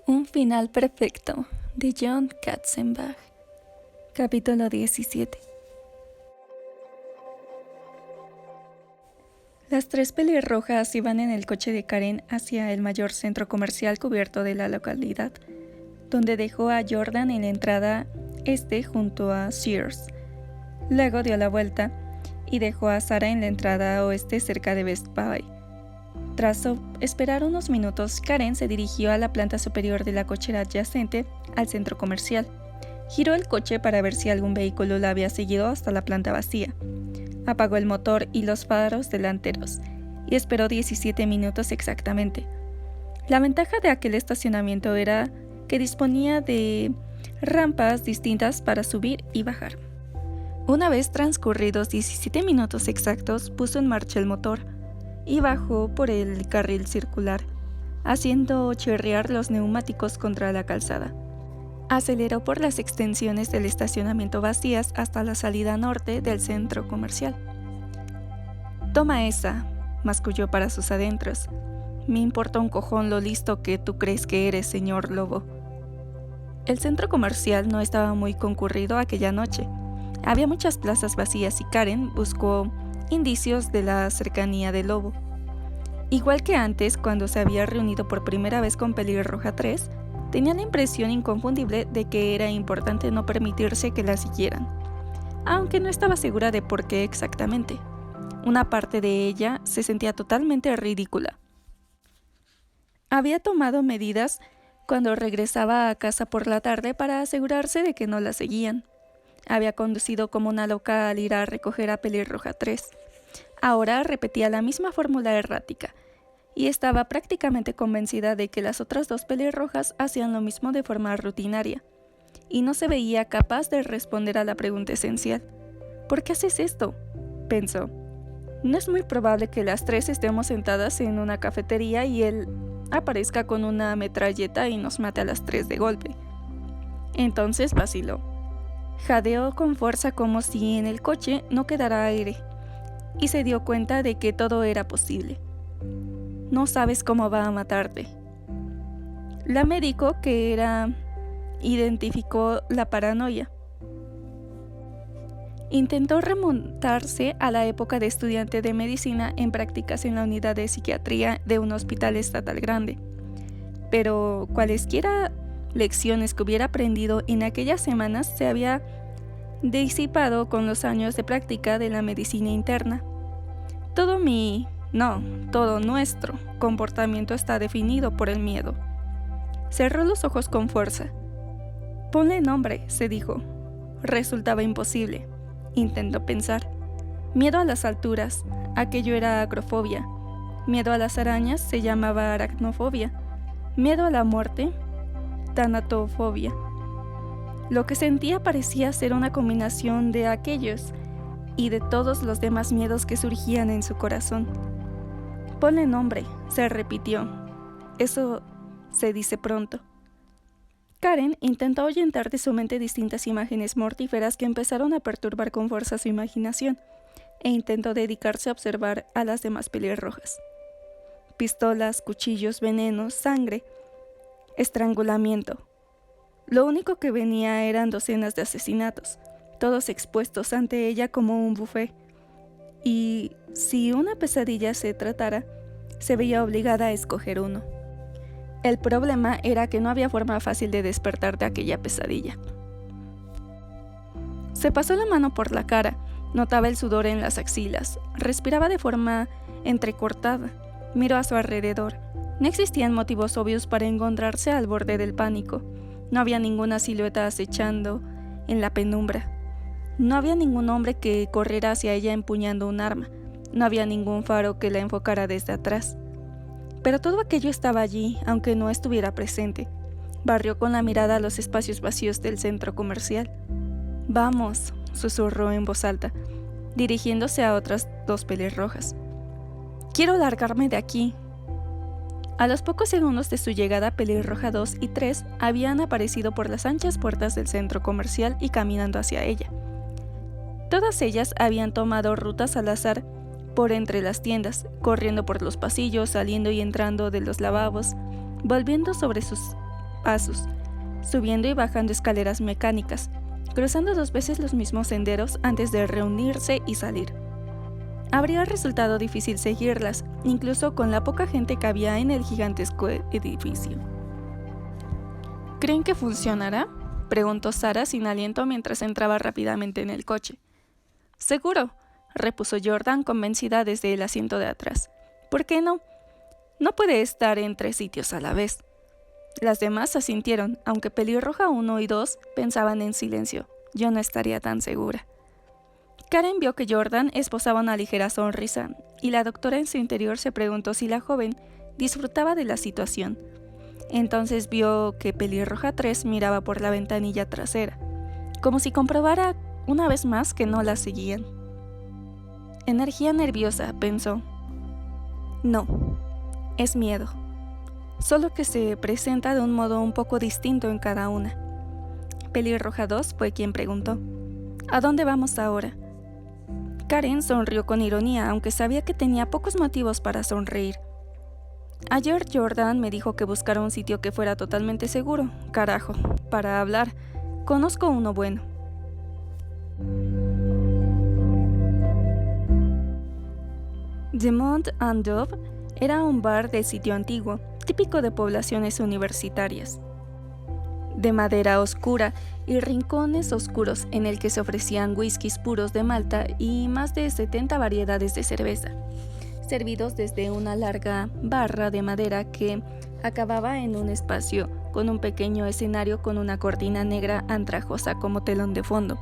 Un final perfecto, de John Katzenbach. Capítulo 17. Las tres pelirrojas iban en el coche de Karen hacia el mayor centro comercial cubierto de la localidad, donde dejó a Jordan en la entrada junto a Sears. Luego dio la vuelta y dejó a Sarah en la entrada oeste cerca de Best Buy. Tras esperar unos minutos, Karen se dirigió a la planta superior de la cochera adyacente al centro comercial. Giró el coche para ver si algún vehículo la había seguido hasta la planta vacía. Apagó el motor y los faros delanteros y esperó 17 minutos exactamente. La ventaja de aquel estacionamiento era que disponía de rampas distintas para subir y bajar. Una vez transcurridos 17 minutos exactos, puso en marcha el motor y bajó por el carril circular, haciendo chirriar los neumáticos contra la calzada. Aceleró por las extensiones del estacionamiento vacías hasta la salida norte del centro comercial. «Toma esa», masculló para sus adentros. «Me importa un cojón lo listo que tú crees que eres, señor Lobo». El centro comercial no estaba muy concurrido aquella noche. Había muchas plazas vacías y Karen buscó indicios de la cercanía del Lobo. Igual que antes, cuando se había reunido por primera vez con Pelirroja 3, tenía la impresión inconfundible de que era importante no permitirse que la siguieran, aunque no estaba segura de por qué exactamente. Una parte de ella se sentía totalmente ridícula. Había tomado medidas cuando regresaba a casa por la tarde para asegurarse de que no la seguían. Había conducido como una loca al ir a recoger a Pelirroja 3. Ahora repetía la misma fórmula errática, y estaba prácticamente convencida de que las otras dos pelirrojas hacían lo mismo de forma rutinaria, y no se veía capaz de responder a la pregunta esencial. «¿Por qué haces esto?», pensó. «No es muy probable que las tres estemos sentadas en una cafetería y él aparezca con una metralleta y nos mate a las tres de golpe». Entonces vaciló. Jadeó con fuerza como si en el coche no quedara aire, y se dio cuenta de que todo era posible. «No sabes cómo va a matarte». La médico identificó la paranoia. Intentó remontarse a la época de estudiante de medicina en prácticas en la unidad de psiquiatría de un hospital estatal grande, pero cualesquiera lecciones que hubiera aprendido en aquellas semanas se había disipado con los años de práctica de la medicina interna. Todo nuestro comportamiento está definido por el miedo. Cerró los ojos con fuerza. «Ponle nombre», se dijo. Resultaba imposible. Intentó pensar. Miedo a las alturas, aquello era agrofobia. Miedo a las arañas se llamaba aracnofobia. Miedo a la muerte, tanatofobia. Lo que sentía parecía ser una combinación de aquellos y de todos los demás miedos que surgían en su corazón. «Ponle nombre», se repitió. «Eso se dice pronto». Karen intentó ahuyentar de su mente distintas imágenes mortíferas que empezaron a perturbar con fuerza su imaginación, e intentó dedicarse a observar a las demás pelirrojas. Pistolas, cuchillos, venenos, sangre, estrangulamiento. Lo único que venía eran docenas de asesinatos, todos expuestos ante ella como un buffet. Y si una pesadilla se tratara, se veía obligada a escoger uno. El problema era que no había forma fácil de despertar de aquella pesadilla. Se pasó la mano por la cara, notaba el sudor en las axilas, respiraba de forma entrecortada, miró a su alrededor. No existían motivos obvios para encontrarse al borde del pánico. No había ninguna silueta acechando en la penumbra. No había ningún hombre que corriera hacia ella empuñando un arma. No había ningún faro que la enfocara desde atrás. Pero todo aquello estaba allí, aunque no estuviera presente. Barrió con la mirada los espacios vacíos del centro comercial. «Vamos», susurró en voz alta, dirigiéndose a otras dos pelirrojas. «Quiero largarme de aquí». A los pocos segundos de su llegada, Pelirroja 2 y 3 habían aparecido por las anchas puertas del centro comercial y caminando hacia ella. Todas ellas habían tomado rutas al azar por entre las tiendas, corriendo por los pasillos, saliendo y entrando de los lavabos, volviendo sobre sus pasos, subiendo y bajando escaleras mecánicas, cruzando 2 veces los mismos senderos antes de reunirse y salir. Habría resultado difícil seguirlas, incluso con la poca gente que había en el gigantesco edificio. ¿Creen que funcionará?, preguntó Sarah sin aliento mientras entraba rápidamente en el coche. Seguro, repuso Jordan convencida desde el asiento de atrás. ¿Por qué no? No puede estar en 3 sitios a la vez. Las demás asintieron, aunque Pelirroja 1 y 2 pensaban en silencio. Yo no estaría tan segura. Karen vio que Jordan esbozaba una ligera sonrisa, y la doctora en su interior se preguntó si la joven disfrutaba de la situación. Entonces vio que Pelirroja 3 miraba por la ventanilla trasera, como si comprobara una vez más que no la seguían. Energía nerviosa, pensó. No, es miedo, solo que se presenta de un modo un poco distinto en cada una. Pelirroja 2 fue quien preguntó: ¿a dónde vamos ahora? Karen sonrió con ironía, aunque sabía que tenía pocos motivos para sonreír. Ayer Jordan me dijo que buscara un sitio que fuera totalmente seguro. Carajo, para hablar. Conozco uno bueno. The Mont and Dove era un bar de sitio antiguo, típico de poblaciones universitarias, de madera oscura y rincones oscuros en el que se ofrecían whiskies puros de Malta y más de 70 variedades de cerveza, servidos desde una larga barra de madera que acababa en un espacio con un pequeño escenario con una cortina negra andrajosa como telón de fondo.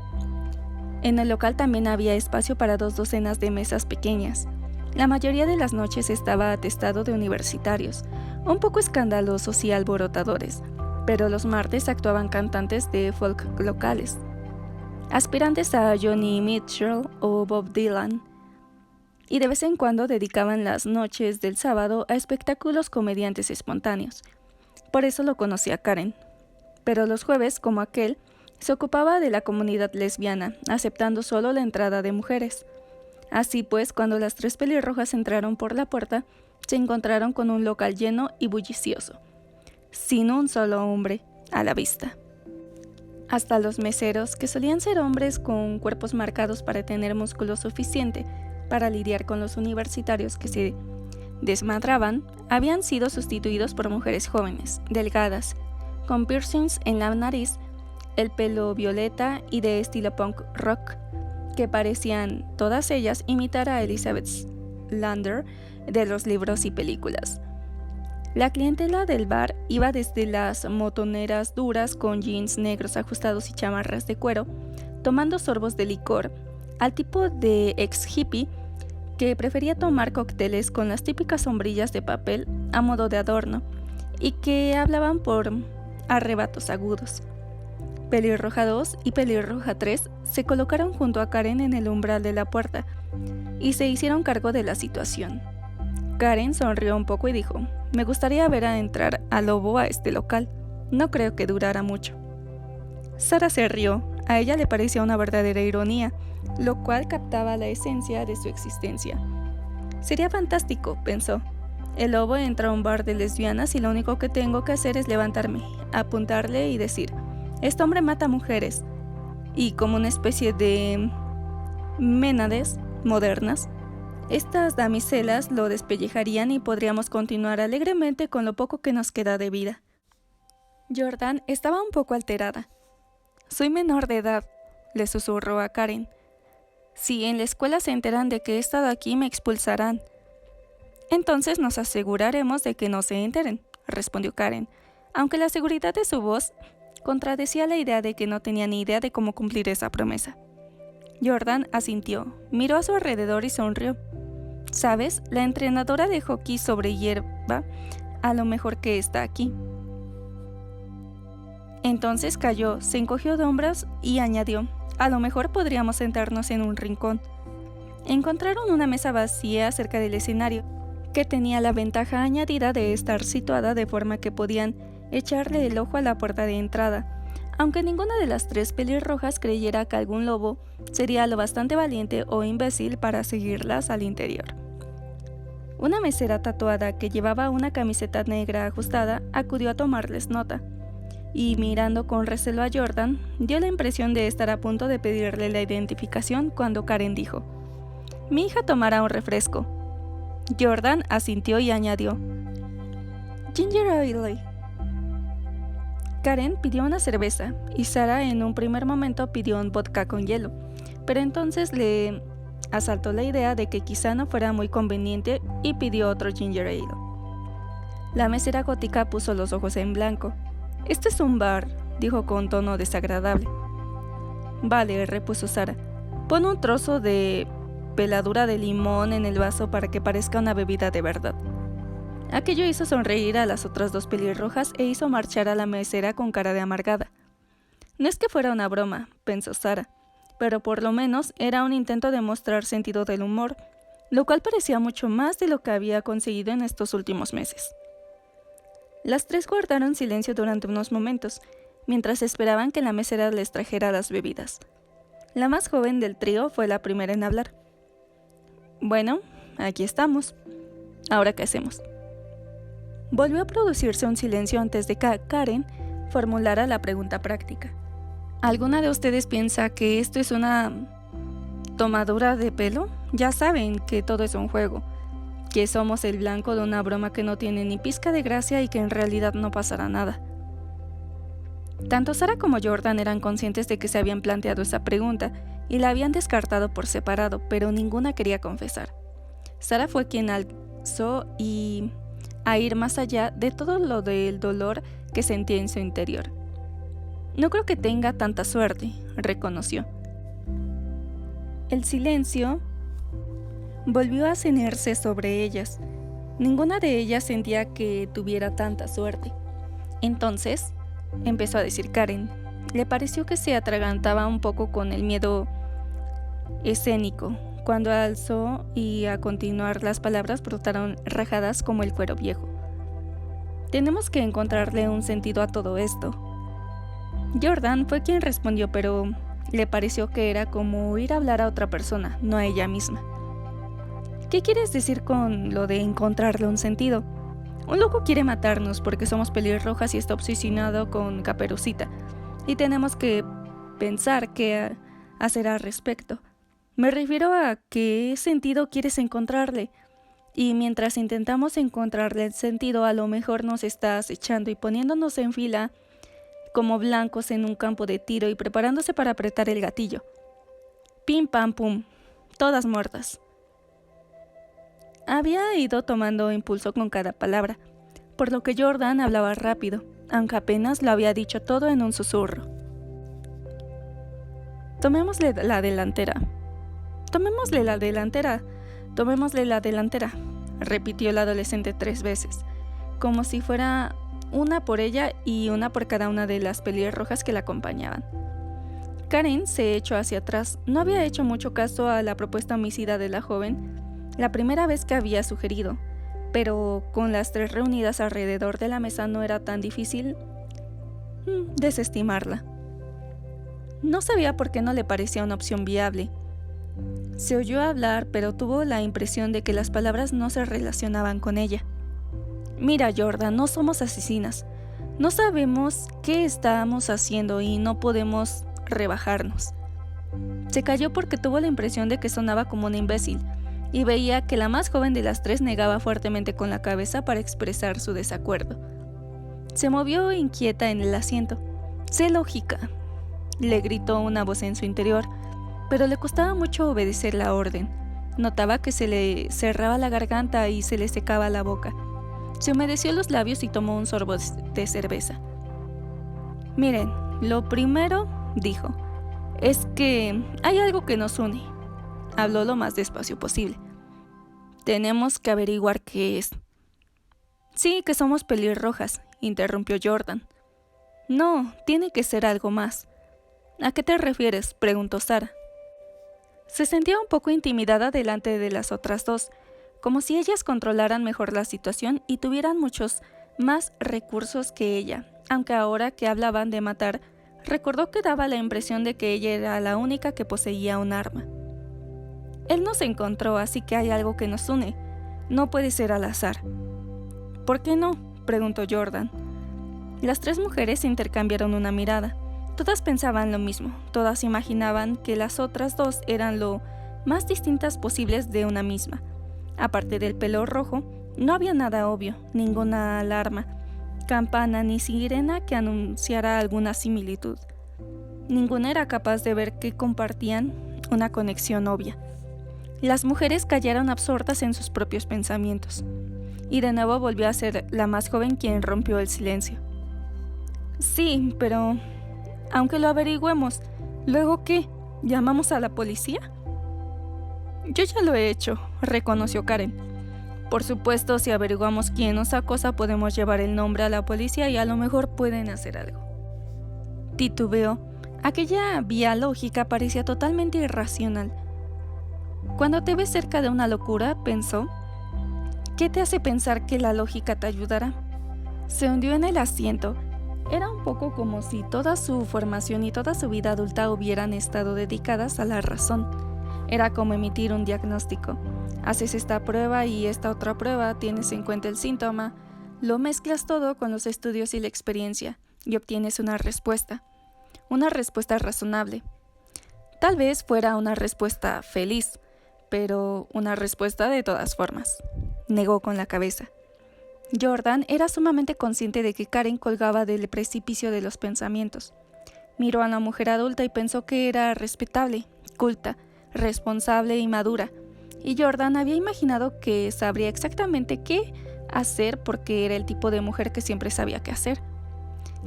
En el local también había espacio para 2 docenas de mesas pequeñas. La mayoría de las noches estaba atestado de universitarios, un poco escandalosos y alborotadores, pero los martes actuaban cantantes de folk locales, aspirantes a Johnny Mitchell o Bob Dylan, y de vez en cuando dedicaban las noches del sábado a espectáculos comediantes espontáneos. Por eso lo conocía Karen. Pero los jueves, como aquel, se ocupaba de la comunidad lesbiana, aceptando solo la entrada de mujeres. Así pues, cuando las 3 pelirrojas entraron por la puerta, se encontraron con un local lleno y bullicioso, sin un solo hombre a la vista. Hasta los meseros, que solían ser hombres con cuerpos marcados para tener músculo suficiente para lidiar con los universitarios que se desmadraban, habían sido sustituidos por mujeres jóvenes, delgadas, con piercings en la nariz, el pelo violeta y de estilo punk rock, que parecían, todas ellas, imitar a Elizabeth Lander de los libros y películas. La clientela del bar iba desde las motoneras duras con jeans negros ajustados y chamarras de cuero, tomando sorbos de licor, al tipo de ex hippie que prefería tomar cócteles con las típicas sombrillas de papel a modo de adorno y que hablaban por arrebatos agudos. Pelirroja 2 y Pelirroja 3 se colocaron junto a Karen en el umbral de la puerta y se hicieron cargo de la situación. Karen sonrió un poco y dijo: «Me gustaría ver a entrar a Lobo a este local. No creo que durara mucho». Sarah se rió. A ella le parecía una verdadera ironía, lo cual captaba la esencia de su existencia. Sería fantástico, pensó. El lobo entra a un bar de lesbianas y lo único que tengo que hacer es levantarme, apuntarle y decir: «Este hombre mata mujeres». Y como una especie de Ménades modernas, estas damiselas lo despellejarían y podríamos continuar alegremente con lo poco que nos queda de vida. Jordan estaba un poco alterada. «Soy menor de edad», le susurró a Karen. «Si en la escuela se enteran de que he estado aquí, me expulsarán». «Entonces nos aseguraremos de que no se enteren», respondió Karen, aunque la seguridad de su voz contradecía la idea de que no tenía ni idea de cómo cumplir esa promesa. Jordan asintió, miró a su alrededor y sonrió. «¿Sabes? La entrenadora de hockey sobre hierba a lo mejor que está aquí». Entonces calló, se encogió de hombros y añadió: «A lo mejor podríamos sentarnos en un rincón». Encontraron una mesa vacía cerca del escenario, que tenía la ventaja añadida de estar situada de forma que podían echarle el ojo a la puerta de entrada, aunque ninguna de las 3 pelirrojas creyera que algún lobo sería lo bastante valiente o imbécil para seguirlas al interior. Una mesera tatuada que llevaba una camiseta negra ajustada acudió a tomarles nota. y mirando con recelo a Jordan, dio la impresión de estar a punto de pedirle la identificación cuando Karen dijo: «Mi hija tomará un refresco». Jordan asintió y añadió: «Ginger ale». Karen pidió una cerveza y Sara en un primer momento pidió un vodka con hielo, pero entonces le asaltó la idea de que quizá no fuera muy conveniente y pidió otro ginger ale. La mesera gótica puso los ojos en blanco. «Este es un bar», dijo con tono desagradable. «Vale», repuso Sara, «pon un trozo de peladura de limón en el vaso para que parezca una bebida de verdad». Aquello hizo sonreír a las otras dos pelirrojas e hizo marchar a la mesera con cara de amargada. No es que fuera una broma, pensó Sara, pero por lo menos era un intento de mostrar sentido del humor, lo cual parecía mucho más de lo que había conseguido en estos últimos meses. Las tres guardaron silencio durante unos momentos, mientras esperaban que la mesera les trajera las bebidas. La más joven del trío fue la primera en hablar. «Bueno, aquí estamos. ¿Ahora qué hacemos?». Volvió a producirse un silencio antes de que Karen formulara la pregunta práctica. ¿Alguna de ustedes piensa que esto es una tomadura de pelo? Ya saben que todo es un juego, que somos el blanco de una broma que no tiene ni pizca de gracia y que en realidad no pasará nada. Tanto Sara como Jordan eran conscientes de que se habían planteado esa pregunta y la habían descartado por separado, pero ninguna quería confesar. Sara fue quien alzó a ir más allá de todo lo del dolor que sentía en su interior. «No creo que tenga tanta suerte», reconoció. El silencio volvió a ceñirse sobre ellas. Ninguna de ellas sentía que tuviera tanta suerte. Entonces, empezó a decir Karen. Le pareció que se atragantaba un poco con el miedo escénico, cuando alzó y a continuar las palabras brotaron rajadas como el cuero viejo. «Tenemos que encontrarle un sentido a todo esto». Jordan fue quien respondió, pero le pareció que era como oír hablar a otra persona, no a ella misma. «¿Qué quieres decir con lo de encontrarle un sentido? Un loco quiere matarnos porque somos pelirrojas y está obsesionado con Caperucita, y tenemos que pensar qué hacer al respecto. Me refiero a qué sentido quieres encontrarle, y mientras intentamos encontrarle el sentido, a lo mejor nos está acechando y poniéndonos en fila como blancos en un campo de tiro y preparándose para apretar el gatillo. Pim pam pum, todas muertas». Había ido tomando impulso con cada palabra, por lo que Jordan hablaba rápido, aunque apenas lo había dicho todo en un susurro. «Tomémosle la delantera. Tomémosle la delantera. Tomémosle la delantera», repitió el adolescente 3 veces, como si fuera una por ella y una por cada una de las pelirrojas que la acompañaban. Karen se echó hacia atrás. No había hecho mucho caso a la propuesta homicida de la joven la primera vez que había sugerido, pero con las tres reunidas alrededor de la mesa no era tan difícil desestimarla. No sabía por qué no le parecía una opción viable. Se oyó hablar, pero tuvo la impresión de que las palabras no se relacionaban con ella. «Mira, Jordan, no somos asesinas. No sabemos qué estamos haciendo y no podemos rebajarnos». Se calló porque tuvo la impresión de que sonaba como una imbécil, y veía que la más joven de las tres negaba fuertemente con la cabeza para expresar su desacuerdo. Se movió inquieta en el asiento. «Sé lógica», le gritó una voz en su interior, pero le costaba mucho obedecer la orden. Notaba que se le cerraba la garganta y se le secaba la boca. Se humedeció los labios y tomó un sorbo de cerveza. «Miren, lo primero», dijo, «es que hay algo que nos une». Habló lo más despacio posible. «Tenemos que averiguar qué es». «Sí, que somos pelirrojas», interrumpió Jordan. «No, tiene que ser algo más». «¿A qué te refieres?», preguntó Sara. Se sentía un poco intimidada delante de las otras dos, como si ellas controlaran mejor la situación y tuvieran muchos más recursos que ella, aunque ahora que hablaban de matar, recordó que daba la impresión de que ella era la única que poseía un arma. «Él nos encontró, así que hay algo que nos une. No puede ser al azar». «¿Por qué no?», preguntó Jordan. Las tres mujeres intercambiaron una mirada. Todas pensaban lo mismo, todas imaginaban que las otras dos eran lo más distintas posibles de una misma. Aparte del pelo rojo, no había nada obvio, ninguna alarma, campana ni sirena que anunciara alguna similitud. Ninguna era capaz de ver que compartían una conexión obvia. Las mujeres callaron absortas en sus propios pensamientos, y de nuevo volvió a ser la más joven quien rompió el silencio. Sí, pero aunque lo averigüemos, ¿luego qué? ¿Llamamos a la policía? Yo ya lo he hecho, reconoció Karen. Por supuesto, si averiguamos quién nos acosa, podemos llevar el nombre a la policía y a lo mejor pueden hacer algo. Titubeó. Aquella vía lógica parecía totalmente irracional. Cuando te ves cerca de una locura, pensó, ¿qué te hace pensar que la lógica te ayudará? Se hundió en el asiento. Era un poco como si toda su formación y toda su vida adulta hubieran estado dedicadas a la razón. Era como emitir un diagnóstico. Haces esta prueba y esta otra prueba, tienes en cuenta el síntoma, lo mezclas todo con los estudios y la experiencia y obtienes una respuesta razonable. Tal vez fuera una respuesta feliz, pero una respuesta de todas formas. Negó con la cabeza. Jordan era sumamente consciente de que Karen colgaba del precipicio de los pensamientos. Miró a la mujer adulta y pensó que era respetable, culta, responsable y madura, y Jordan había imaginado que sabría exactamente qué hacer porque era el tipo de mujer que siempre sabía qué hacer.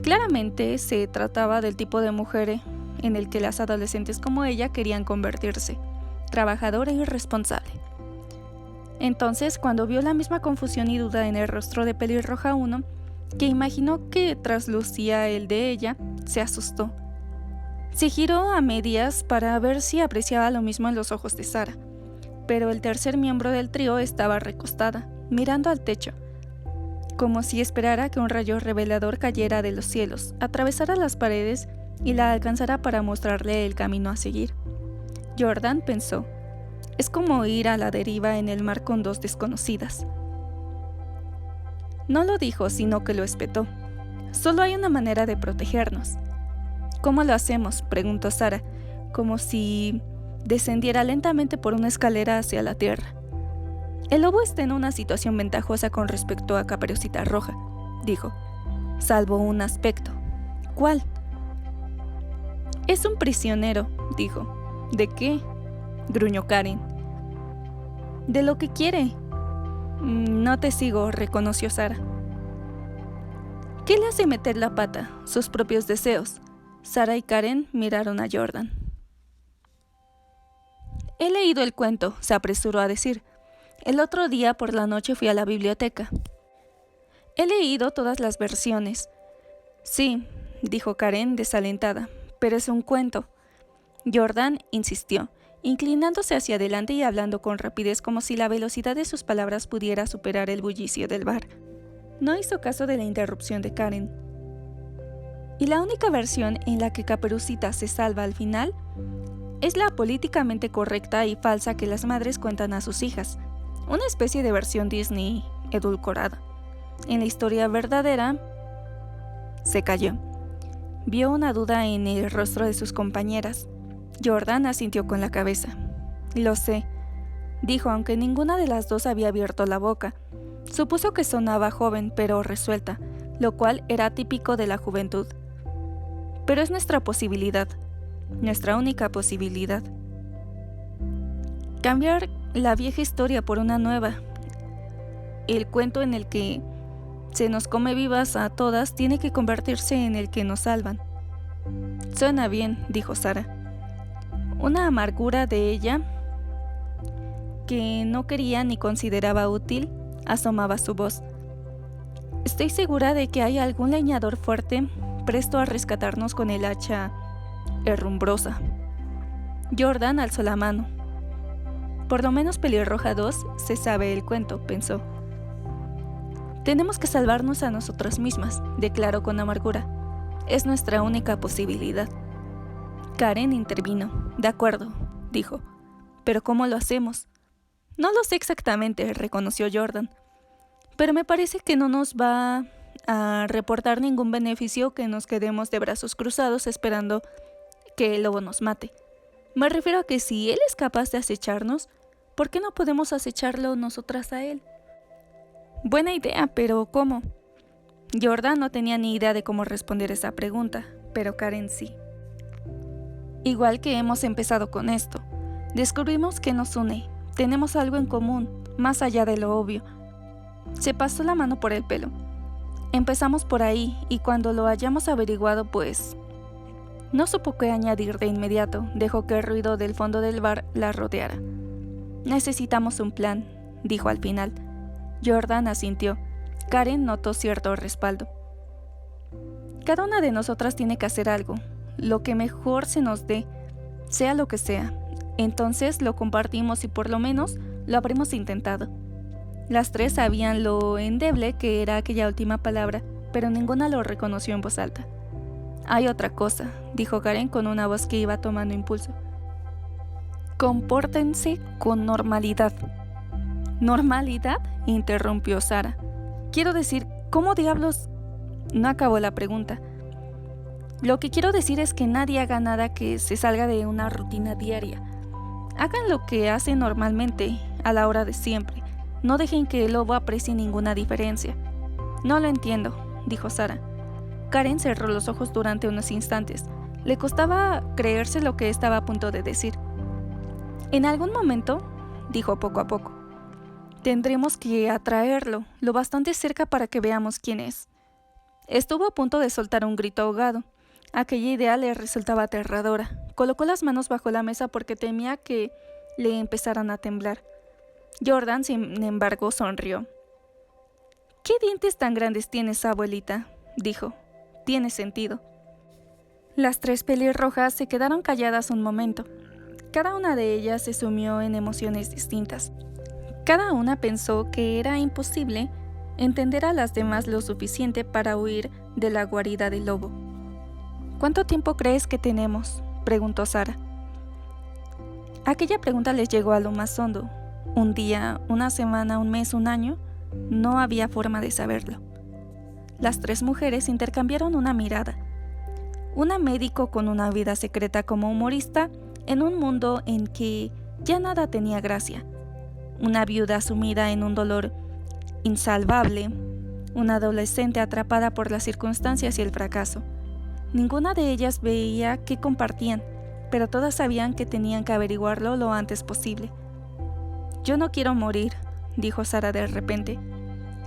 Claramente se trataba del tipo de mujer en el que las adolescentes como ella querían convertirse, trabajadora y responsable. Entonces, cuando vio la misma confusión y duda en el rostro de Pelirroja 1, que imaginó que traslucía el de ella, se asustó. Se giró a medias para ver si apreciaba lo mismo en los ojos de Sara, pero el tercer miembro del trío estaba recostada, mirando al techo, como si esperara que un rayo revelador cayera de los cielos, atravesara las paredes y la alcanzara para mostrarle el camino a seguir. Jordan pensó, es como ir a la deriva en el mar con dos desconocidas. No lo dijo, sino que lo espetó. Solo hay una manera de protegernos. ¿Cómo lo hacemos?, preguntó Sara, como si descendiera lentamente por una escalera hacia la tierra. El lobo está en una situación ventajosa con respecto a Caperucita Roja, dijo, salvo un aspecto. ¿Cuál? Es un prisionero, dijo. ¿De qué?, gruñó Karen. De lo que quiere. No te sigo, reconoció Sara. ¿Qué le hace meter la pata? Sus propios deseos. Sara y Karen miraron a Jordan. He leído el cuento, se apresuró a decir. El otro día por la noche fui a la biblioteca. He leído todas las versiones. Sí, dijo Karen desalentada, pero es un cuento. Jordan insistió, inclinándose hacia adelante y hablando con rapidez como si la velocidad de sus palabras pudiera superar el bullicio del bar. No hizo caso de la interrupción de Karen. Y la única versión en la que Caperucita se salva al final es la políticamente correcta y falsa que las madres cuentan a sus hijas, una especie de versión Disney edulcorada. En la historia verdadera, se calló. Vio una duda en el rostro de sus compañeras. Jordan asintió con la cabeza. Lo sé, dijo, aunque ninguna de las dos había abierto la boca. Supuso que sonaba joven, pero resuelta, lo cual era típico de la juventud. Pero es nuestra posibilidad, nuestra única posibilidad. Cambiar la vieja historia por una nueva. El cuento en el que se nos come vivas a todas tiene que convertirse en el que nos salvan. Suena bien, dijo Sara. Una amargura de ella, que no quería ni consideraba útil, asomaba su voz. Estoy segura de que hay algún leñador fuerte presto a rescatarnos con el hacha herrumbrosa. Jordan alzó la mano. Por lo menos Pelirroja 2 se sabe el cuento, pensó. Tenemos que salvarnos a nosotras mismas, declaró con amargura. Es nuestra única posibilidad. Karen intervino. De acuerdo, dijo. ¿Pero cómo lo hacemos? No lo sé exactamente, reconoció Jordan. Pero me parece que no nos va a reportar ningún beneficio que nos quedemos de brazos cruzados esperando que el lobo nos mate. Me refiero a que si él es capaz de acecharnos, ¿por qué no podemos acecharlo nosotras a él? Buena idea, pero ¿cómo? Jordan no tenía ni idea de cómo responder esa pregunta, pero Karen sí. Igual que hemos empezado con esto, descubrimos que nos une, tenemos algo en común, más allá de lo obvio. Se pasó la mano por el pelo. Empezamos por ahí, y cuando lo hayamos averiguado, pues... No supo qué añadir de inmediato, dejó que el ruido del fondo del bar la rodeara. Necesitamos un plan, dijo al final. Jordan asintió. Karen notó cierto respaldo. Cada una de nosotras tiene que hacer algo, lo que mejor se nos dé, sea lo que sea. Entonces lo compartimos y por lo menos lo habremos intentado. Las tres sabían lo endeble que era aquella última palabra, pero ninguna lo reconoció en voz alta. Hay otra cosa, dijo Karen con una voz que iba tomando impulso. Compórtense con normalidad. ¿Normalidad?, interrumpió Sara. Quiero decir, ¿cómo diablos? No acabó la pregunta. Lo que quiero decir es que nadie haga nada que se salga de una rutina diaria. Hagan lo que hacen normalmente, a la hora de siempre. No dejen que el lobo aprecie ninguna diferencia. No lo entiendo, dijo Sara. Karen cerró los ojos durante unos instantes. Le costaba creerse lo que estaba a punto de decir. En algún momento, dijo poco a poco, tendremos que atraerlo lo bastante cerca para que veamos quién es. Estuvo a punto de soltar un grito ahogado. Aquella idea le resultaba aterradora. Colocó las manos bajo la mesa porque temía que le empezaran a temblar. Jordan, sin embargo, sonrió. «¿Qué dientes tan grandes tienes, abuelita?», dijo. «Tiene sentido». Las tres pelirrojas se quedaron calladas un momento. Cada una de ellas se sumió en emociones distintas. Cada una pensó que era imposible entender a las demás lo suficiente para huir de la guarida del lobo. «¿Cuánto tiempo crees que tenemos?», preguntó Sara. Aquella pregunta les llegó a lo más hondo. Un día, una semana, un mes, un año, no había forma de saberlo. Las tres mujeres intercambiaron una mirada. Una médico con una vida secreta como humorista en un mundo en que ya nada tenía gracia. Una viuda sumida en un dolor insalvable. Una adolescente atrapada por las circunstancias y el fracaso. Ninguna de ellas veía qué compartían, pero todas sabían que tenían que averiguarlo lo antes posible. «Yo no quiero morir», dijo Sara de repente.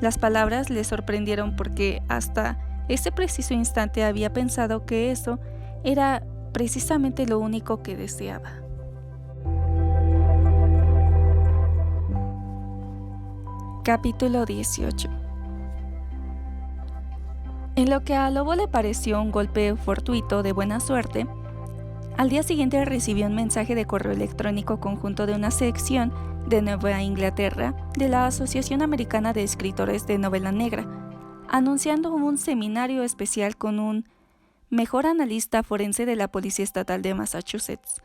Las palabras le sorprendieron porque hasta ese preciso instante había pensado que eso era precisamente lo único que deseaba. Capítulo 18. En lo que a Lobo le pareció un golpe fortuito de buena suerte, al día siguiente recibió un mensaje de correo electrónico conjunto de una sección de Nueva Inglaterra de la Asociación Americana de Escritores de Novela Negra, anunciando un seminario especial con un mejor analista forense de la Policía Estatal de Massachusetts.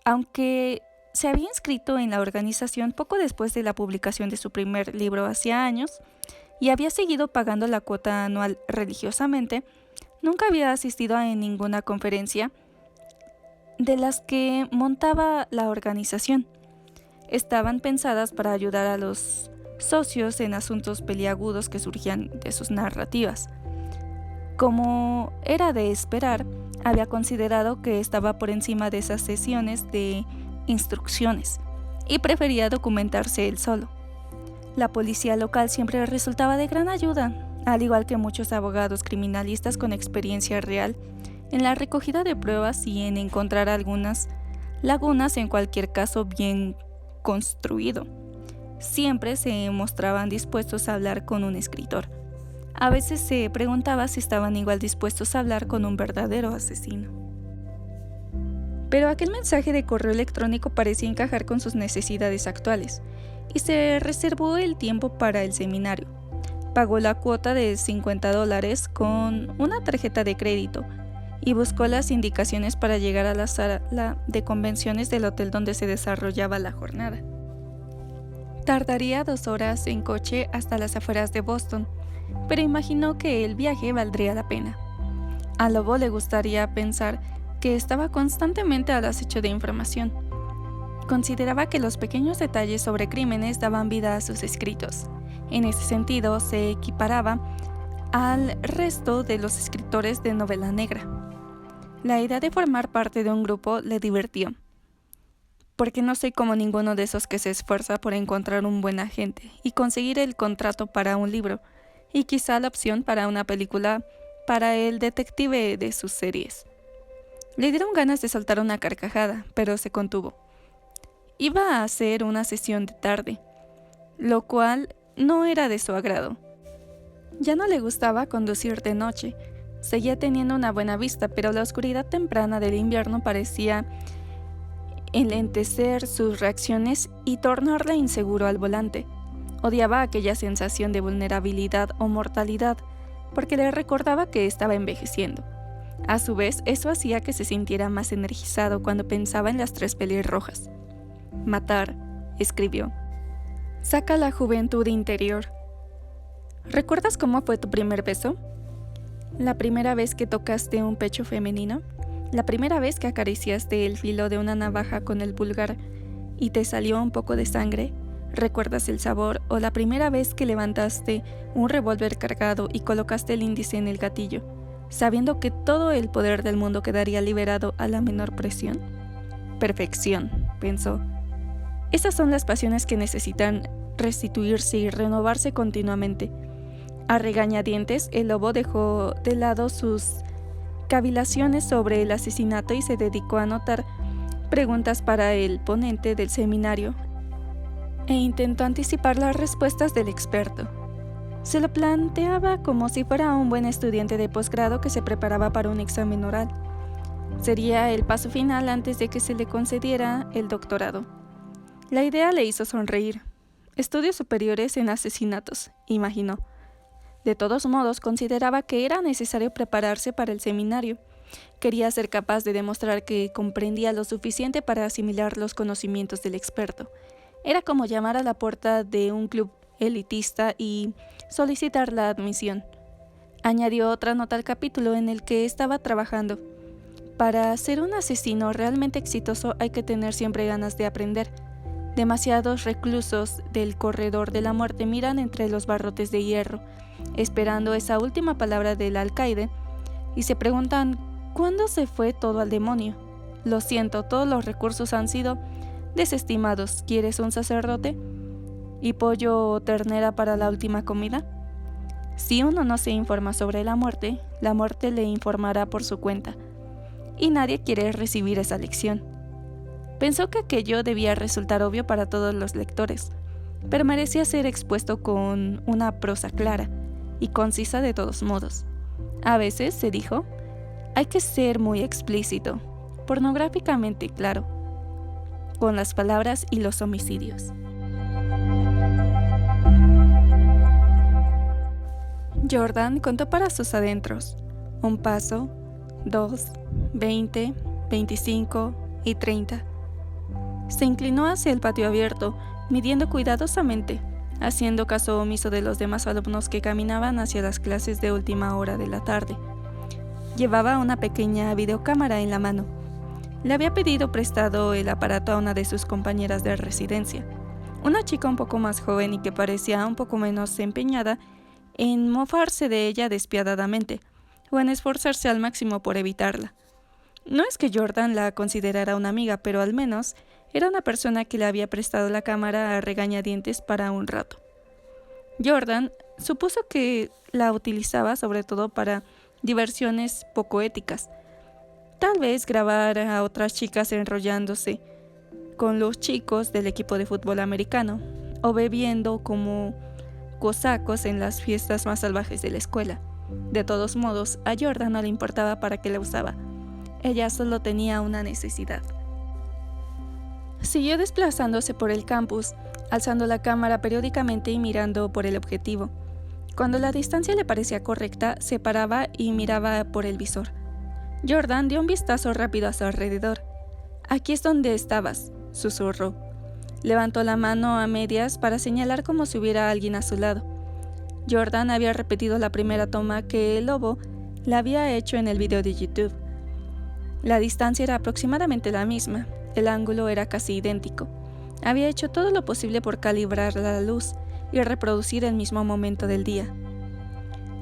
Aunque se había inscrito en la organización poco después de la publicación de su primer libro hacía años y había seguido pagando la cuota anual religiosamente, nunca había asistido a ninguna conferencia de las que montaba la organización. Estaban pensadas para ayudar a los socios en asuntos peliagudos que surgían de sus narrativas. Como era de esperar, había considerado que estaba por encima de esas sesiones de instrucciones y prefería documentarse él solo. La policía local siempre resultaba de gran ayuda, al igual que muchos abogados criminalistas con experiencia real en la recogida de pruebas y en encontrar algunas lagunas en cualquier caso bien construido. Siempre se mostraban dispuestos a hablar con un escritor. A veces se preguntaba si estaban igual dispuestos a hablar con un verdadero asesino. Pero aquel mensaje de correo electrónico parecía encajar con sus necesidades actuales, y se reservó el tiempo para el seminario. Pagó la cuota de $50 con una tarjeta de crédito y buscó las indicaciones para llegar a la sala de convenciones del hotel donde se desarrollaba la jornada. Tardaría 2 horas en coche hasta las afueras de Boston, pero imaginó que el viaje valdría la pena. Al lobo le gustaría pensar que estaba constantemente al acecho de información. Consideraba que los pequeños detalles sobre crímenes daban vida a sus escritos. En ese sentido, se equiparaba al resto de los escritores de novela negra. La idea de formar parte de un grupo le divirtió, porque no soy como ninguno de esos que se esfuerza por encontrar un buen agente y conseguir el contrato para un libro, y quizá la opción para una película para el detective de sus series. Le dieron ganas de soltar una carcajada, pero se contuvo. Iba a hacer una sesión de tarde, lo cual no era de su agrado. Ya no le gustaba conducir de noche. Seguía teniendo una buena vista, pero la oscuridad temprana del invierno parecía enlentecer sus reacciones y tornarle inseguro al volante. Odiaba aquella sensación de vulnerabilidad o mortalidad, porque le recordaba que estaba envejeciendo. A su vez, eso hacía que se sintiera más energizado cuando pensaba en las 3 pelirrojas. Matar, escribió. Saca la juventud interior. ¿Recuerdas cómo fue tu primer beso? ¿La primera vez que tocaste un pecho femenino? ¿La primera vez que acariciaste el filo de una navaja con el pulgar y te salió un poco de sangre? ¿Recuerdas el sabor? ¿O la primera vez que levantaste un revólver cargado y colocaste el índice en el gatillo, sabiendo que todo el poder del mundo quedaría liberado a la menor presión? Perfección, pensó. Esas son las pasiones que necesitan restituirse y renovarse continuamente. A regañadientes, el lobo dejó de lado sus cavilaciones sobre el asesinato y se dedicó a anotar preguntas para el ponente del seminario e intentó anticipar las respuestas del experto. Se lo planteaba como si fuera un buen estudiante de posgrado que se preparaba para un examen oral. Sería el paso final antes de que se le concediera el doctorado. La idea le hizo sonreír. Estudios superiores en asesinatos, imaginó. De todos modos, consideraba que era necesario prepararse para el seminario. Quería ser capaz de demostrar que comprendía lo suficiente para asimilar los conocimientos del experto. Era como llamar a la puerta de un club elitista y solicitar la admisión. Añadió otra nota al capítulo en el que estaba trabajando. Para ser un asesino realmente exitoso hay que tener siempre ganas de aprender. Demasiados reclusos del corredor de la muerte miran entre los barrotes de hierro, esperando esa última palabra del alcaide, y se preguntan, ¿cuándo se fue todo al demonio? Lo siento, todos los recursos han sido desestimados. ¿Quieres un sacerdote? ¿Y pollo o ternera para la última comida? Si uno no se informa sobre la muerte le informará por su cuenta. Y nadie quiere recibir esa lección. Pensó que aquello debía resultar obvio para todos los lectores, pero merecía ser expuesto con una prosa clara y concisa de todos modos. A veces, se dijo, hay que ser muy explícito, pornográficamente claro, con las palabras y los homicidios. Jordan contó para sus adentros: 1 paso, 2, 20, 25 y 30. Se inclinó hacia el patio abierto, midiendo cuidadosamente, haciendo caso omiso de los demás alumnos que caminaban hacia las clases de última hora de la tarde. Llevaba una pequeña videocámara en la mano. Le había pedido prestado el aparato a una de sus compañeras de residencia, una chica un poco más joven y que parecía un poco menos empeñada en mofarse de ella despiadadamente, o en esforzarse al máximo por evitarla. No es que Jordan la considerara una amiga, pero al menos era una persona que le había prestado la cámara a regañadientes para un rato. Jordan supuso que la utilizaba sobre todo para diversiones poco éticas. Tal vez grabar a otras chicas enrollándose con los chicos del equipo de fútbol americano, o bebiendo como cosacos en las fiestas más salvajes de la escuela. De todos modos, a Jordan no le importaba para qué la usaba. Ella solo tenía una necesidad. Siguió desplazándose por el campus, alzando la cámara periódicamente y mirando por el objetivo. Cuando la distancia le parecía correcta, se paraba y miraba por el visor. Jordan dio un vistazo rápido a su alrededor. «Aquí es donde estabas», susurró. Levantó la mano a medias para señalar como si hubiera alguien a su lado. Jordan había repetido la primera toma que el lobo le había hecho en el video de YouTube. La distancia era aproximadamente la misma, el ángulo era casi idéntico. Había hecho todo lo posible por calibrar la luz y reproducir el mismo momento del día.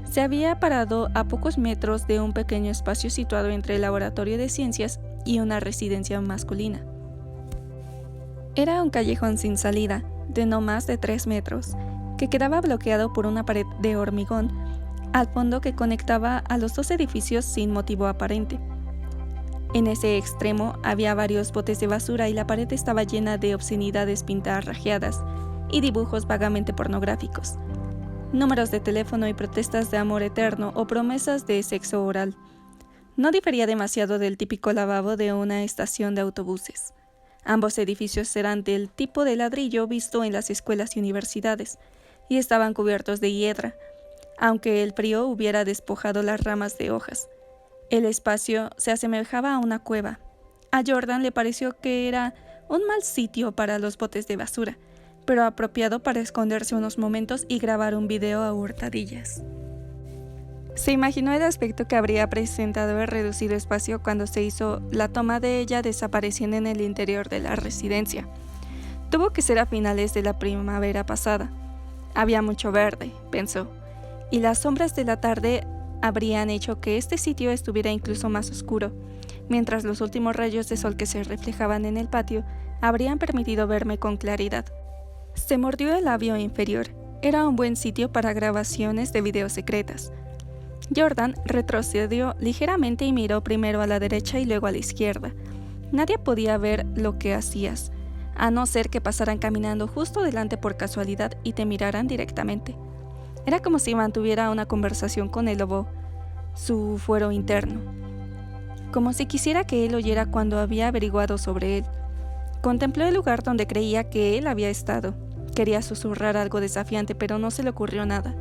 Se había parado a pocos metros de un pequeño espacio situado entre el laboratorio de ciencias y una residencia masculina. Era un callejón sin salida, de no más de 3 metros, que quedaba bloqueado por una pared de hormigón al fondo que conectaba a los dos edificios sin motivo aparente. En ese extremo había varios botes de basura y la pared estaba llena de obscenidades pintarrajeadas y dibujos vagamente pornográficos, números de teléfono y protestas de amor eterno o promesas de sexo oral. No difería demasiado del típico lavabo de una estación de autobuses. Ambos edificios eran del tipo de ladrillo visto en las escuelas y universidades, y estaban cubiertos de hiedra, aunque el frío hubiera despojado las ramas de hojas. El espacio se asemejaba a una cueva. A Jordan le pareció que era un mal sitio para los botes de basura, pero apropiado para esconderse unos momentos y grabar un video a hurtadillas. Se imaginó el aspecto que habría presentado el reducido espacio cuando se hizo la toma de ella desapareciendo en el interior de la residencia. Tuvo que ser a finales de la primavera pasada. Había mucho verde, pensó, y las sombras de la tarde habrían hecho que este sitio estuviera incluso más oscuro, mientras los últimos rayos de sol que se reflejaban en el patio habrían permitido verme con claridad. Se mordió el labio inferior. Era un buen sitio para grabaciones de videos secretas. Jordan retrocedió ligeramente y miró primero a la derecha y luego a la izquierda. Nadie podía ver lo que hacías, a no ser que pasaran caminando justo delante por casualidad y te miraran directamente. Era como si mantuviera una conversación con el lobo, su fuero interno, como si quisiera que él oyera cuando había averiguado sobre él. Contempló el lugar donde creía que él había estado. Quería susurrar algo desafiante, pero no se le ocurrió nada.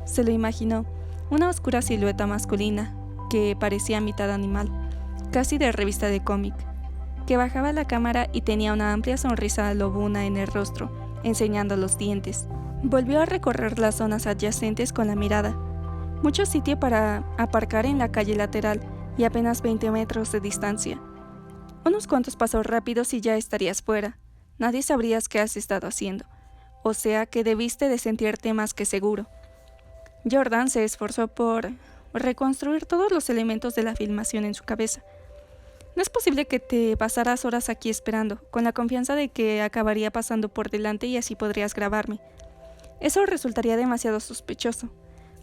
Se lo imaginó, una oscura silueta masculina, que parecía mitad animal, casi de revista de cómic, que bajaba la cámara y tenía una amplia sonrisa lobuna en el rostro, enseñando los dientes. Volvió a recorrer las zonas adyacentes con la mirada. Mucho sitio para aparcar en la calle lateral y apenas 20 metros de distancia. Unos cuantos pasos rápidos y ya estarías fuera. Nadie sabrías qué has estado haciendo, o sea que debiste de sentirte más que seguro. Jordan se esforzó por reconstruir todos los elementos de la filmación en su cabeza. No es posible que te pasaras horas aquí esperando, con la confianza de que acabaría pasando por delante y así podrías grabarme. Eso resultaría demasiado sospechoso.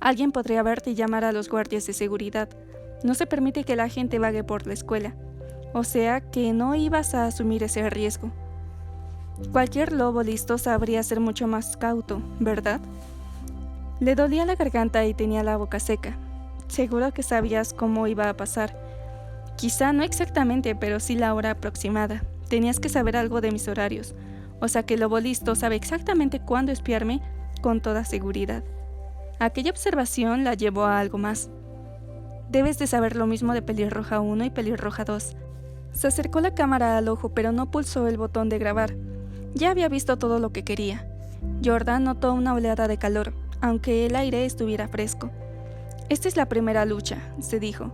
Alguien podría verte y llamar a los guardias de seguridad. No se permite que la gente vague por la escuela, o sea que no ibas a asumir ese riesgo. Cualquier lobo listo sabría ser mucho más cauto, ¿verdad? Le dolía la garganta y tenía la boca seca. Seguro que sabías cómo iba a pasar. Quizá no exactamente, pero sí la hora aproximada. Tenías que saber algo de mis horarios. O sea que el lobo listo sabe exactamente cuándo espiarme con toda seguridad. Aquella observación la llevó a algo más. Debes de saber lo mismo de Pelirroja 1 y Pelirroja 2. Se acercó la cámara al ojo, pero no pulsó el botón de grabar. Ya había visto todo lo que quería. Jordan notó una oleada de calor, aunque el aire estuviera fresco. Esta es la primera lucha, se dijo.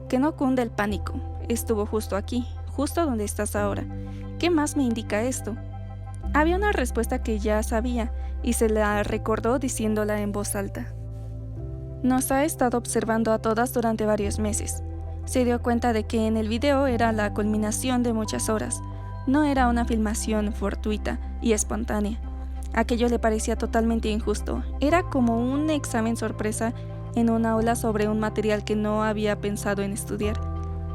Que no cunde el pánico. Estuvo justo aquí, justo donde estás ahora. ¿Qué más me indica esto? Había una respuesta que ya sabía, y se la recordó diciéndola en voz alta. Nos ha estado observando a todas durante varios meses. Se dio cuenta de que en el video era la culminación de muchas horas. No era una filmación fortuita y espontánea. Aquello le parecía totalmente injusto. Era como un examen sorpresa en una aula sobre un material que no había pensado en estudiar.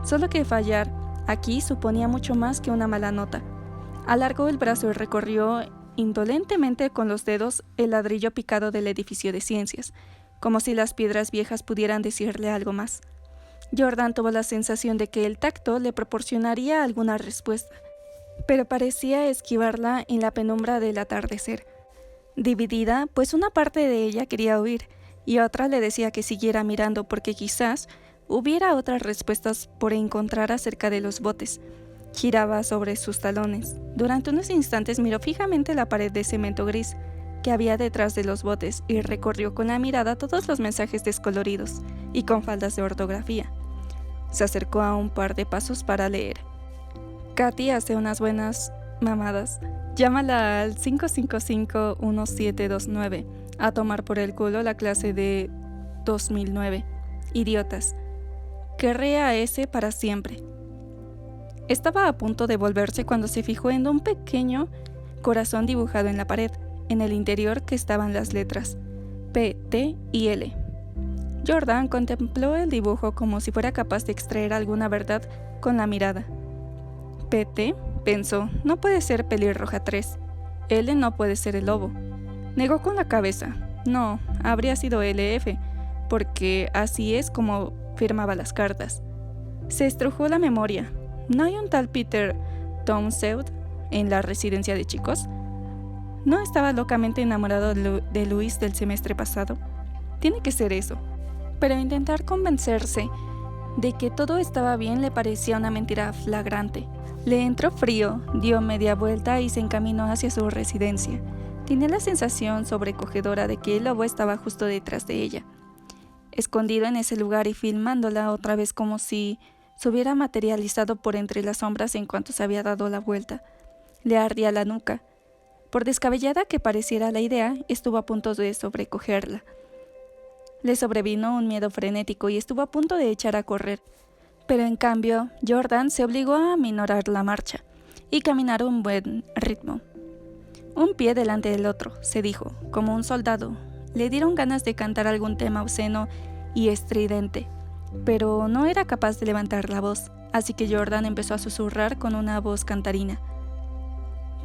Solo que fallar aquí suponía mucho más que una mala nota. Alargó el brazo y recorrió indolentemente con los dedos el ladrillo picado del edificio de ciencias, como si las piedras viejas pudieran decirle algo más. Jordan tuvo la sensación de que el tacto le proporcionaría alguna respuesta, pero parecía esquivarla en la penumbra del atardecer. Dividida, pues una parte de ella quería oír, y otra le decía que siguiera mirando porque quizás hubiera otras respuestas por encontrar acerca de los botes. Giraba sobre sus talones. Durante unos instantes miró fijamente la pared de cemento gris, que había detrás de los botes y recorrió con la mirada todos los mensajes descoloridos y con faltas de ortografía. Se acercó a un par de pasos para leer. Katy hace unas buenas mamadas. Llámala al 555-1729 a tomar por el culo la clase de 2009. Idiotas. Querré a ese para siempre. Estaba a punto de volverse cuando se fijó en un pequeño corazón dibujado en la pared, en el interior que estaban las letras P, T y L. Jordan contempló el dibujo como si fuera capaz de extraer alguna verdad con la mirada. PT, pensó, no puede ser Pelirroja 3. L no puede ser el lobo. Negó con la cabeza. No, habría sido LF, porque así es como firmaba las cartas. Se estrujó la memoria. ¿No hay un tal Peter Townsend en la residencia de chicos? ¿No estaba locamente enamorado de Luis del semestre pasado? Tiene que ser eso. Pero intentar convencerse de que todo estaba bien le parecía una mentira flagrante. Le entró frío, dio media vuelta y se encaminó hacia su residencia. Tenía la sensación sobrecogedora de que el lobo estaba justo detrás de ella, escondido en ese lugar y filmándola otra vez como si se hubiera materializado por entre las sombras en cuanto se había dado la vuelta. Le ardía la nuca. Por descabellada que pareciera la idea, estuvo a punto de sobrecogerla. Le sobrevino un miedo frenético y estuvo a punto de echar a correr. Pero en cambio, Jordan se obligó a aminorar la marcha y caminar a un buen ritmo. Un pie delante del otro, se dijo, como un soldado. Le dieron ganas de cantar algún tema obsceno y estridente, pero no era capaz de levantar la voz, así que Jordan empezó a susurrar con una voz cantarina.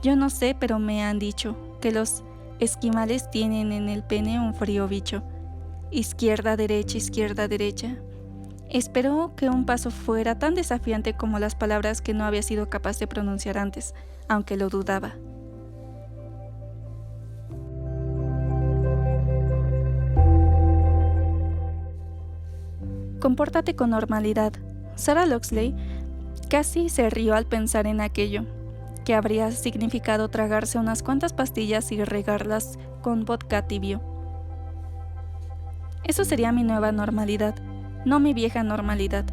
Yo no sé, pero me han dicho que los esquimales tienen en el pene un frío bicho. Izquierda, derecha. Esperó que un paso fuera tan desafiante como las palabras que no había sido capaz de pronunciar antes, aunque lo dudaba. Compórtate con normalidad. Sarah Loxley casi se rió al pensar en aquello, que habría significado tragarse unas cuantas pastillas y regarlas con vodka tibio. Eso sería mi nueva normalidad, no mi vieja normalidad.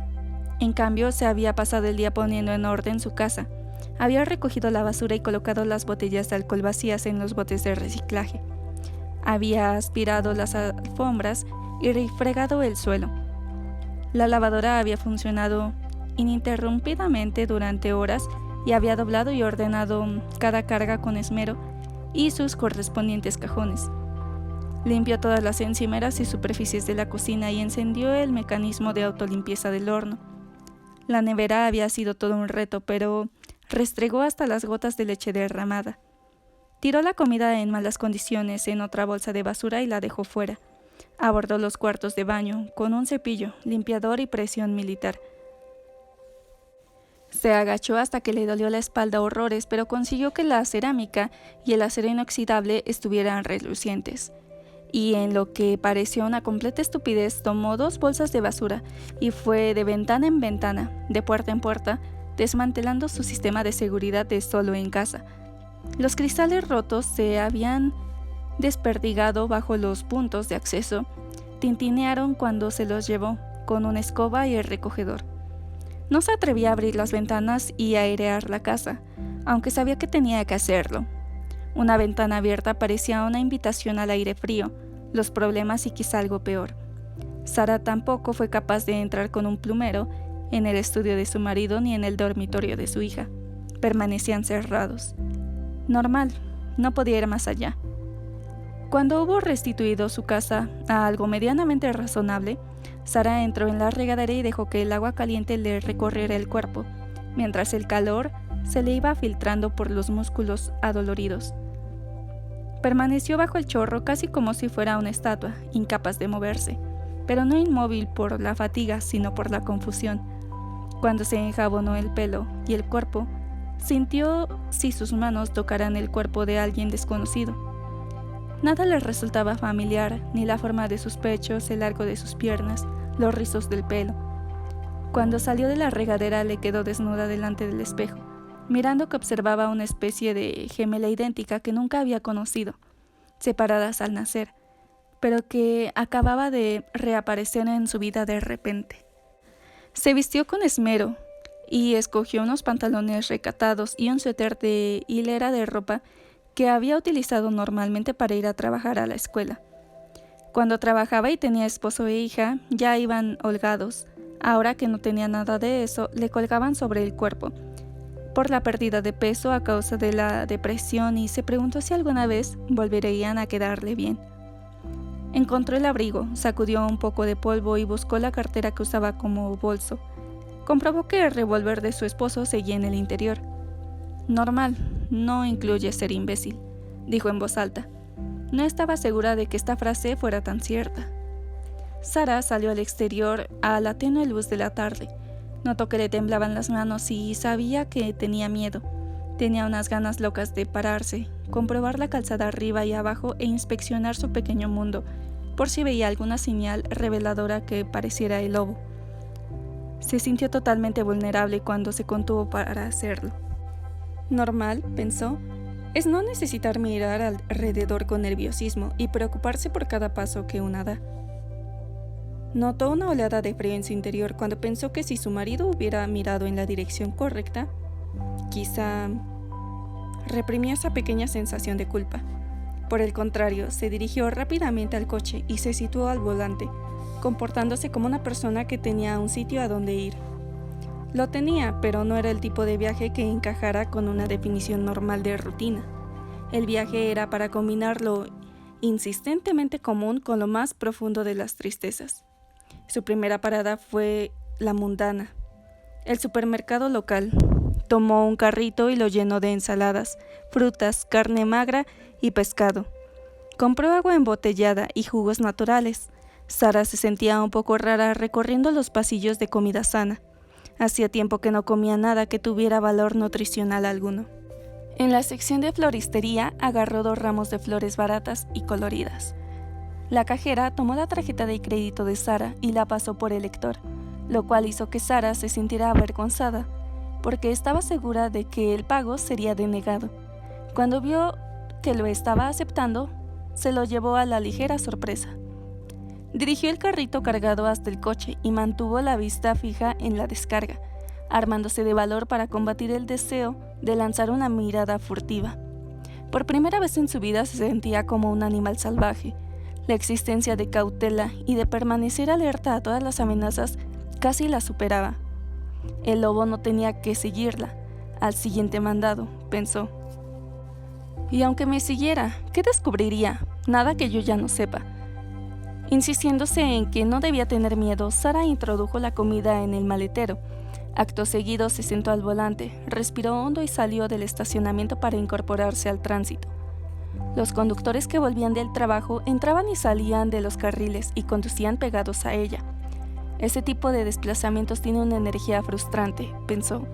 En cambio, se había pasado el día poniendo en orden su casa. Había recogido la basura y colocado las botellas de alcohol vacías en los botes de reciclaje. Había aspirado las alfombras y refregado el suelo. La lavadora había funcionado ininterrumpidamente durante horas y había doblado y ordenado cada carga con esmero y sus correspondientes cajones. Limpió todas las encimeras y superficies de la cocina y encendió el mecanismo de autolimpieza del horno. La nevera había sido todo un reto, pero restregó hasta las gotas de leche derramada. Tiró la comida en malas condiciones en otra bolsa de basura y la dejó fuera. Abordó los cuartos de baño con un cepillo, limpiador y presión militar. Se agachó hasta que le dolió la espalda horrores, pero consiguió que la cerámica y el acero inoxidable estuvieran relucientes. Y en lo que pareció una completa estupidez, tomó 2 bolsas de basura y fue de ventana en ventana, de puerta en puerta, desmantelando su sistema de seguridad de solo en casa. Los cristales rotos se habían desperdigado bajo los puntos de acceso, tintinearon cuando se los llevó con una escoba y el recogedor. No se atrevía a abrir las ventanas y airear la casa, aunque sabía que tenía que hacerlo. Una ventana abierta parecía una invitación al aire frío, los problemas y quizá algo peor. Sarah tampoco fue capaz de entrar con un plumero en el estudio de su marido ni en el dormitorio de su hija. Permanecían cerrados. Normal, no podía ir más allá. Cuando hubo restituido su casa a algo medianamente razonable, Sarah entró en la regadera y dejó que el agua caliente le recorriera el cuerpo, mientras el calor se le iba filtrando por los músculos adoloridos. Permaneció bajo el chorro casi como si fuera una estatua, incapaz de moverse, pero no inmóvil por la fatiga, sino por la confusión. Cuando se enjabonó el pelo y el cuerpo, sintió si sus manos tocaran el cuerpo de alguien desconocido. Nada le resultaba familiar, ni la forma de sus pechos, el largo de sus piernas, los rizos del pelo. Cuando salió de la regadera le quedó desnuda delante del espejo, mirando que observaba una especie de gemela idéntica que nunca había conocido. separadas al nacer, pero que acababa de reaparecer en su vida de repente. Se vistió con esmero y escogió unos pantalones recatados y un suéter de hilera de ropa que había utilizado normalmente para ir a trabajar a la escuela. Cuando trabajaba y tenía esposo e hija, ya iban holgados. Ahora que no tenía nada de eso, le colgaban sobre el cuerpo por la pérdida de peso a causa de la depresión y se preguntó si alguna vez volverían a quedarle bien. Encontró el abrigo, sacudió un poco de polvo y buscó la cartera que usaba como bolso. Comprobó que el revólver de su esposo seguía en el interior. Normal, no incluye ser imbécil, dijo en voz alta. No estaba segura de que esta frase fuera tan cierta. Sarah salió al exterior a la tenue luz de la tarde. Notó que le temblaban las manos y sabía que tenía miedo. Tenía unas ganas locas de pararse, comprobar la calzada arriba y abajo e inspeccionar su pequeño mundo, por si veía alguna señal reveladora que pareciera el lobo. Se sintió totalmente vulnerable cuando se contuvo para hacerlo. Normal, pensó, es no necesitar mirar alrededor con nerviosismo y preocuparse por cada paso que una da. Notó una oleada de frío en su interior cuando pensó que si su marido hubiera mirado en la dirección correcta, quizá reprimió esa pequeña sensación de culpa. Por el contrario, se dirigió rápidamente al coche y se situó al volante, comportándose como una persona que tenía un sitio a donde ir. Lo tenía, pero no era el tipo de viaje que encajara con una definición normal de rutina. El viaje era para combinar lo insistentemente común con lo más profundo de las tristezas. Su primera parada fue la mundana, el supermercado local. Tomó un carrito y lo llenó de ensaladas, frutas, carne magra y pescado. Compró agua embotellada y jugos naturales. Sarah se sentía un poco rara recorriendo los pasillos de comida sana. Hacía tiempo que no comía nada que tuviera valor nutricional alguno. En la sección de floristería agarró 2 ramos de flores baratas y coloridas. La cajera tomó la tarjeta de crédito de Sarah y la pasó por el lector, lo cual hizo que Sarah se sintiera avergonzada, porque estaba segura de que el pago sería denegado. Cuando vio que lo estaba aceptando, se lo llevó a la ligera sorpresa. Dirigió el carrito cargado hasta el coche y mantuvo la vista fija en la descarga, armándose de valor para combatir el deseo de lanzar una mirada furtiva. Por primera vez en su vida se sentía como un animal salvaje. La existencia de cautela y de permanecer alerta a todas las amenazas casi la superaba. El lobo no tenía que seguirla. Al siguiente mandado, pensó. Y aunque me siguiera, ¿qué descubriría? Nada que yo ya no sepa. Insistiéndose en que no debía tener miedo, Sarah introdujo la comida en el maletero. Acto seguido se sentó al volante, respiró hondo y salió del estacionamiento para incorporarse al tránsito. Los conductores que volvían del trabajo entraban y salían de los carriles y conducían pegados a ella. Ese tipo de desplazamientos tiene una energía frustrante, pensó.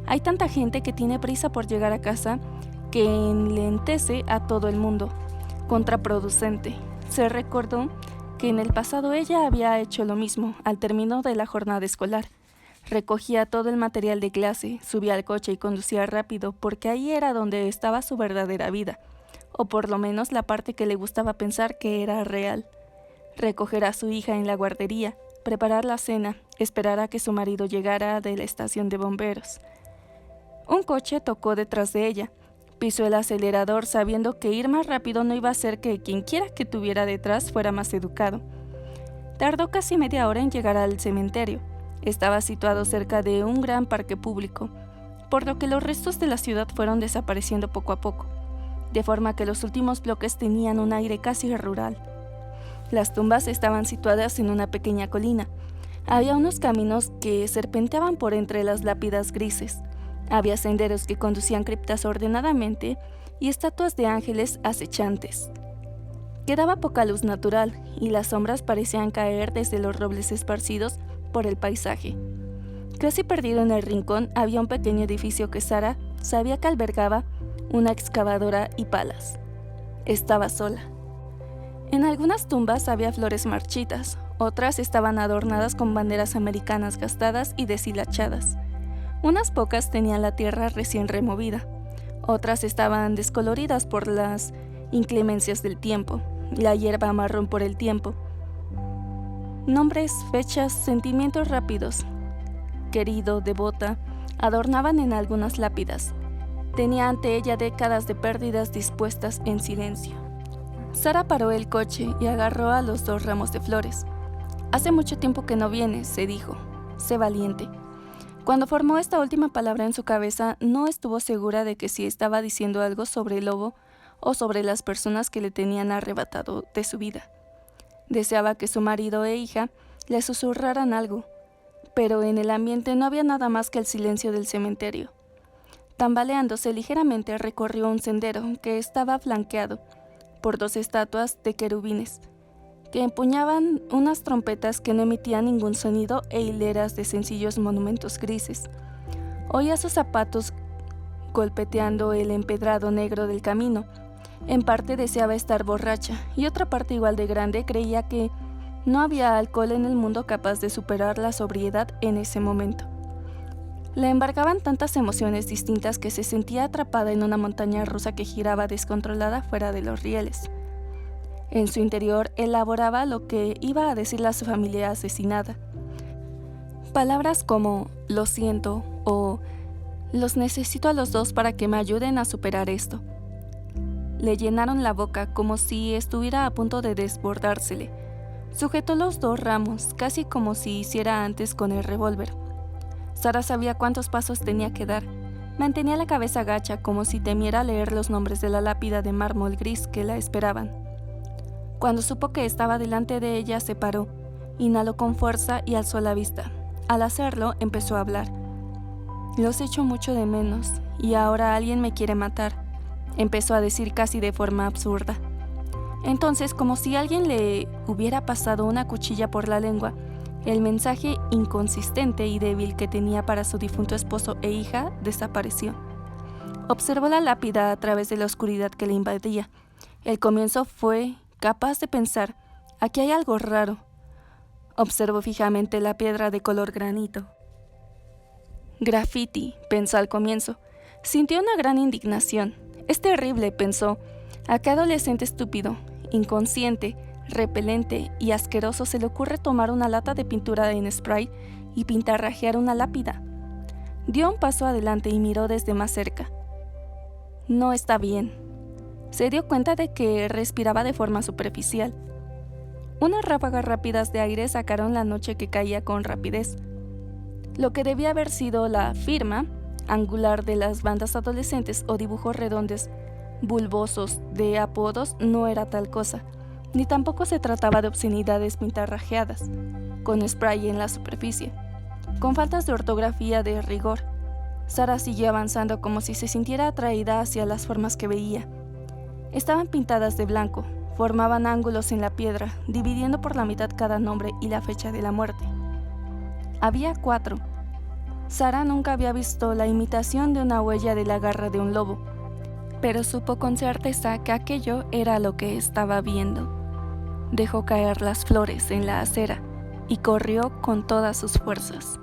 Hay tanta gente que tiene prisa por llegar a casa que enlentece a todo el mundo. Contraproducente. Se recordó que en el pasado ella había hecho lo mismo al término de la jornada escolar. Recogía todo el material de clase, subía al coche y conducía rápido porque ahí era donde estaba su verdadera vida, o por lo menos la parte que le gustaba pensar que era real. Recoger a su hija en la guardería, preparar la cena, esperar a que su marido llegara de la estación de bomberos. Un coche tocó detrás de ella. Pisó el acelerador sabiendo que ir más rápido no iba a hacer que quienquiera que tuviera detrás fuera más educado. Tardó casi media hora en llegar al cementerio. Estaba situado cerca de un gran parque público, por lo que los restos de la ciudad fueron desapareciendo poco a poco, de forma que los últimos bloques tenían un aire casi rural. Las tumbas estaban situadas en una pequeña colina. Había unos caminos que serpenteaban por entre las lápidas grises. Había senderos que conducían criptas ordenadamente y estatuas de ángeles acechantes. Quedaba poca luz natural y las sombras parecían caer desde los robles esparcidos por el paisaje. Casi perdido en el rincón había un pequeño edificio que Sarah sabía que albergaba una excavadora y palas. Estaba sola. En algunas tumbas había flores marchitas, otras estaban adornadas con banderas americanas gastadas y deshilachadas. Unas pocas tenían la tierra recién removida, otras estaban descoloridas por las inclemencias del tiempo, la hierba marrón por el tiempo. Nombres, fechas, sentimientos rápidos. Querido, devota, adornaban en algunas lápidas. Tenía ante ella décadas de pérdidas dispuestas en silencio. Sara paró el coche y agarró a los 2 ramos de flores. Hace mucho tiempo que no vienes, se dijo. Sé valiente. Cuando formó esta última palabra en su cabeza, no estuvo segura de que si estaba diciendo algo sobre el lobo o sobre las personas que le tenían arrebatado de su vida. Deseaba que su marido e hija le susurraran algo, pero en el ambiente no había nada más que el silencio del cementerio. Tambaleándose ligeramente recorrió un sendero que estaba flanqueado por 2 estatuas de querubines, que empuñaban unas trompetas que no emitían ningún sonido e hileras de sencillos monumentos grises. Oía sus zapatos golpeteando el empedrado negro del camino. En parte deseaba estar borracha, y otra parte igual de grande creía que no había alcohol en el mundo capaz de superar la sobriedad en ese momento. Le embargaban tantas emociones distintas que se sentía atrapada en una montaña rusa que giraba descontrolada fuera de los rieles. En su interior elaboraba lo que iba a decirle a su familia asesinada. Palabras como «lo siento» o «los necesito a los 2 para que me ayuden a superar esto». Le llenaron la boca como si estuviera a punto de desbordársele. Sujetó los 2 ramos, casi como si hiciera antes con el revólver. Sara sabía cuántos pasos tenía que dar. Mantenía la cabeza gacha como si temiera leer los nombres de la lápida de mármol gris que la esperaban. Cuando supo que estaba delante de ella, se paró, inhaló con fuerza y alzó la vista. Al hacerlo, empezó a hablar. «Los echo mucho de menos, y ahora alguien me quiere matar», empezó a decir casi de forma absurda. Entonces, como si alguien le hubiera pasado una cuchilla por la lengua, el mensaje inconsistente y débil que tenía para su difunto esposo e hija desapareció. Observó la lápida a través de la oscuridad que le invadía. El comienzo fue capaz de pensar, aquí hay algo raro. Observó fijamente la piedra de color granito. Graffiti, pensó al comienzo. Sintió una gran indignación. Es terrible, pensó. ¿A qué adolescente estúpido, inconsciente, repelente y asqueroso se le ocurre tomar una lata de pintura en spray y pintarrajear una lápida? Dio un paso adelante y miró desde más cerca. No está bien. Se dio cuenta de que respiraba de forma superficial. Unas ráfagas rápidas de aire sacaron la noche que caía con rapidez. Lo que debía haber sido la firma angular de las bandas adolescentes o dibujos redondos, bulbosos de apodos no era tal cosa, ni tampoco se trataba de obscenidades pintarrajeadas, con spray en la superficie, con faltas de ortografía de rigor. Sara siguió avanzando como si se sintiera atraída hacia las formas que veía. Estaban pintadas de blanco, formaban ángulos en la piedra, dividiendo por la mitad cada nombre y la fecha de la muerte. Había 4. Sara nunca había visto la imitación de una huella de la garra de un lobo, pero supo con certeza que aquello era lo que estaba viendo. Dejó caer las flores en la acera y corrió con todas sus fuerzas.